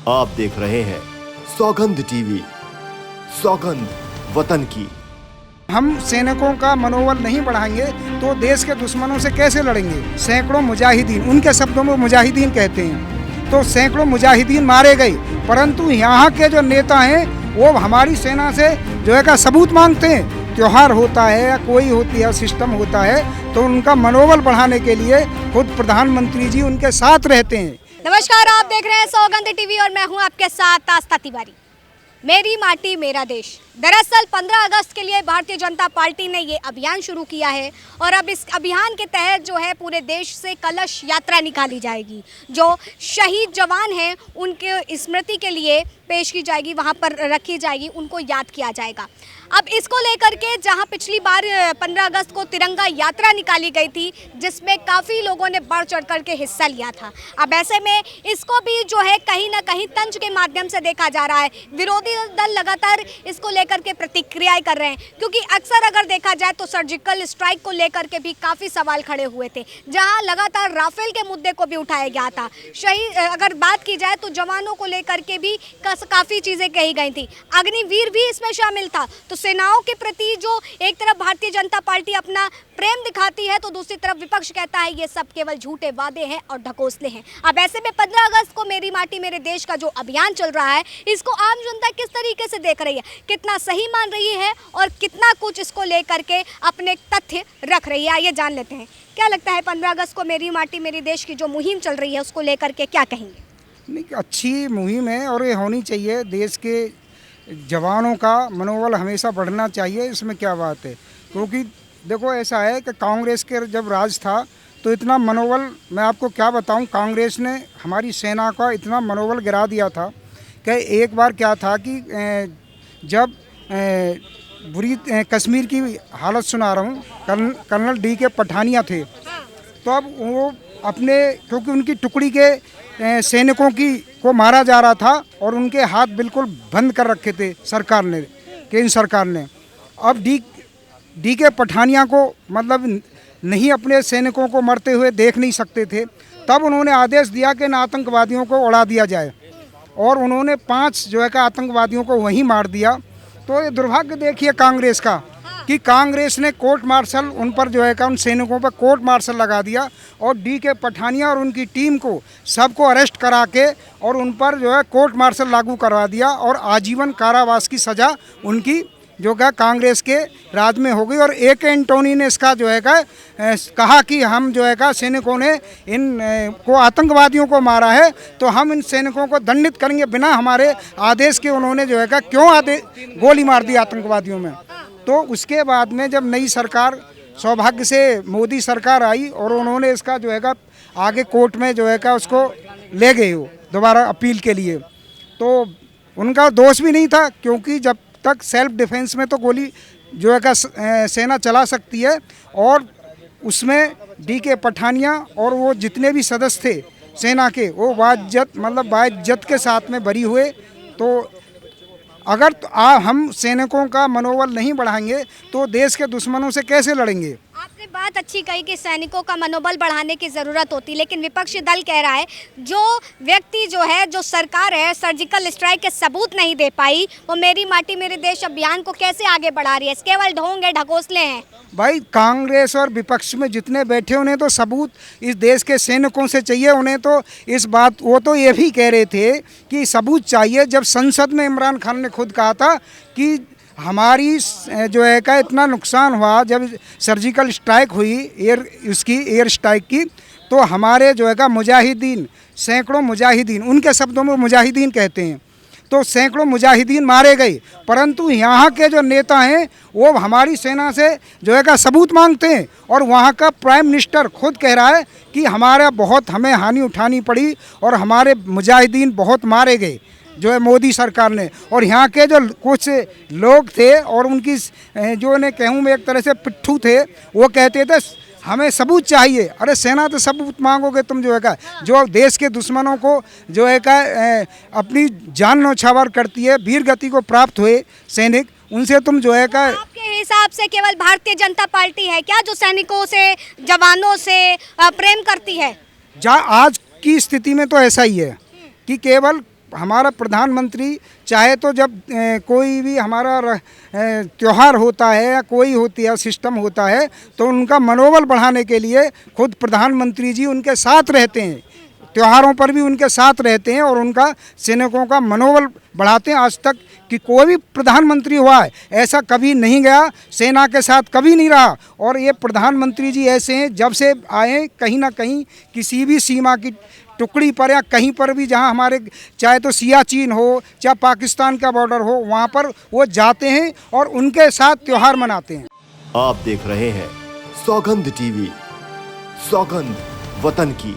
आप देख रहे हैं सौगंध टीवी, सौगंध वतन की। हम सैनिकों का मनोबल नहीं बढ़ाएंगे तो देश के दुश्मनों से कैसे लड़ेंगे। सैकड़ों मुजाहिदीन, उनके शब्दों में मुजाहिदीन कहते हैं, तो सैकड़ों मुजाहिदीन मारे गए, परंतु यहाँ के जो नेता हैं वो हमारी सेना से जो है का सबूत मांगते हैं। त्योहार होता है या कोई होती है सिस्टम होता है तो उनका मनोबल बढ़ाने के लिए खुद प्रधानमंत्री जी उनके साथ रहते हैं। नमस्कार, आप देख रहे हैं सौगंध टीवी और मैं हूं आपके साथ आस्था तिवारी। मेरी माटी मेरा देश। दरअसल 15 अगस्त के लिए भारतीय जनता पार्टी ने ये अभियान शुरू किया है और अब इस अभियान के तहत जो है पूरे देश से कलश यात्रा निकाली जाएगी। जो शहीद जवान हैं उनके स्मृति के लिए पेश की जाएगी, वहाँ पर रखी जाएगी, उनको याद किया जाएगा। अब इसको लेकर के जहाँ पिछली बार 15 अगस्त को तिरंगा यात्रा निकाली गई थी जिसमें काफ़ी लोगों ने बढ़ चढ़ कर के हिस्सा लिया था, अब ऐसे में इसको भी जो है कहीं ना कहीं तंज के माध्यम से देखा जा रहा है। विरोधी दल लगातार इसको लेकर के प्रतिक्रियाएं कर रहे हैं, क्योंकि अक्सर अगर देखा जाए तो सर्जिकल स्ट्राइक को लेकर के भी काफ़ी सवाल खड़े हुए थे, जहां लगातार राफेल के मुद्दे को भी उठाया गया था। शहीद अगर बात की जाए तो जवानों को लेकर के भी काफ़ी चीज़ें कही गई थी। अग्निवीर भी इसमें शामिल था। तो सेनाओं के प्रति जो एक तरफ भारतीय जनता पार्टी अपना प्रेम दिखाती है तो दूसरी तरफ विपक्ष कहता है ये सब केवल झूठे वादे हैं और ढकोसले हैं। अब ऐसे में 15 अगस्त को मेरी माटी मेरे देश का जो अभियान चल रहा है इसको आम जनता किस तरीके से देख रही है, कितना सही मान रही है और कितना कुछ इसको लेकर के अपने तथ्य रख रही है, आइए जान लेते हैं। क्या लगता है 15 अगस्त को मेरी माटी मेरी देश की जो मुहिम चल रही है उसको लेकर के क्या कहेंगे? नहीं, अच्छी मुहिम है और ये होनी चाहिए। देश के जवानों का मनोबल हमेशा बढ़ना चाहिए, इसमें क्या बात है। क्योंकि देखो ऐसा है कि कांग्रेस के जब राज था तो इतना मनोबल, मैं आपको क्या बताऊं, कांग्रेस ने हमारी सेना का इतना मनोबल गिरा दिया था कि एक बार क्या था कि जब बुरी कश्मीर की हालत सुना रहा हूँ, कर्नल D.K. पठानिया थे, तो अब वो अपने, क्योंकि उनकी टुकड़ी के सैनिकों को मारा जा रहा था और उनके हाथ बिल्कुल बंद कर रखे थे सरकार ने, केंद्र सरकार ने। अब D.K. पठानिया को मतलब नहीं अपने सैनिकों को मरते हुए देख नहीं सकते थे, तब उन्होंने आदेश दिया कि इन आतंकवादियों को उड़ा दिया जाए और उन्होंने 5 जो है का आतंकवादियों को वहीं मार दिया। तो ये दुर्भाग्य देखिए कांग्रेस का कि कांग्रेस ने कोर्ट मार्शल उन पर जो है का उन सैनिकों पर कोर्ट मार्शल लगा दिया और D.K. पठानिया और उनकी टीम को सबको अरेस्ट करा के और उन पर जो है कोर्ट मार्शल लागू करवा दिया और आजीवन कारावास की सज़ा उनकी जो का कांग्रेस के राज में हो गई। और A.K. एंटोनी ने इसका जो है का कहा कि हम जो है का सैनिकों ने इन को आतंकवादियों को मारा है तो हम इन सैनिकों को दंडित करेंगे, बिना हमारे आदेश के उन्होंने जो है का क्यों गोली मार दी आतंकवादियों में। तो उसके बाद में जब नई सरकार, सौभाग्य से मोदी सरकार आई और उन्होंने इसका जो है का आगे कोर्ट में जो है का उसको ले गए हो दोबारा अपील के लिए, तो उनका दोष भी नहीं था, क्योंकि जब तक सेल्फ डिफेंस में तो गोली जो है का सेना चला सकती है। और उसमें D.K. पठानिया और वो जितने भी सदस्य थे सेना के वो बाइज्जत के साथ में बरी हुए। तो अगर हम सैनिकों का मनोबल नहीं बढ़ाएंगे तो देश के दुश्मनों से कैसे लड़ेंगे। आपने बात अच्छी कही कि सैनिकों का मनोबल बढ़ाने की ज़रूरत होती, लेकिन विपक्षी दल कह रहा है जो व्यक्ति जो है, जो सरकार है, सर्जिकल स्ट्राइक के सबूत नहीं दे पाई, वो मेरी माटी मेरे देश अभियान को कैसे आगे बढ़ा रही है, केवल ढोंग है, ढकोसले हैं। भाई कांग्रेस और विपक्ष में जितने बैठे उन्हें तो सबूत इस देश के सैनिकों से चाहिए। उन्हें तो इस बात, वो तो ये भी कह रहे थे कि सबूत चाहिए। जब संसद में इमरान खान ने खुद कहा था कि हमारी जो है का इतना नुकसान हुआ जब सर्जिकल स्ट्राइक हुई, एयर स्ट्राइक की, तो हमारे जो है का मुजाहिदीन, सैकड़ों मुजाहिदीन, उनके शब्दों में मुजाहिदीन कहते हैं, तो सैकड़ों मुजाहिदीन मारे गए, परंतु यहाँ के जो नेता हैं वो हमारी सेना से जो है का सबूत मांगते हैं। और वहाँ का प्राइम मिनिस्टर खुद कह रहा है कि हमें हानि उठानी पड़ी और हमारे मुजाहिदीन बहुत मारे गए जो है मोदी सरकार ने। और यहाँ के जो कुछ लोग थे और उनकी जो उन्हें कहूँ मैं एक तरह से पिट्ठू थे, वो कहते थे हमें सबूत चाहिए। अरे सेना तो सबूत मांगोगे तुम जो है का, जो देश के दुश्मनों को जो है का अपनी जान न्यौछावर करती है, वीर गति को प्राप्त हुए सैनिक, उनसे तुम जो है का। आपके हिसाब से केवल भारतीय जनता पार्टी है क्या जो सैनिकों से, जवानों से प्रेम करती है? आज की स्थिति में तो ऐसा ही है कि केवल हमारा प्रधानमंत्री चाहे तो जब कोई भी हमारा त्यौहार होता है या कोई होती है सिस्टम होता है तो उनका मनोबल बढ़ाने के लिए खुद प्रधानमंत्री जी उनके साथ रहते हैं, त्योहारों पर भी उनके साथ रहते हैं और उनका सैनिकों का मनोबल बढ़ाते हैं। आज तक कि कोई भी प्रधानमंत्री हुआ है ऐसा कभी नहीं गया, सेना के साथ कभी नहीं रहा। और ये प्रधानमंत्री जी ऐसे हैं जब से आए कहीं ना कहीं किसी भी सीमा की टुकड़ी पर या कहीं पर भी जहां हमारे चाहे तो सियाचिन हो चाहे पाकिस्तान का बॉर्डर हो वहां पर वो जाते हैं और उनके साथ त्यौहार मनाते हैं। आप देख रहे हैं सौगंध टीवी, सौगंध वतन की।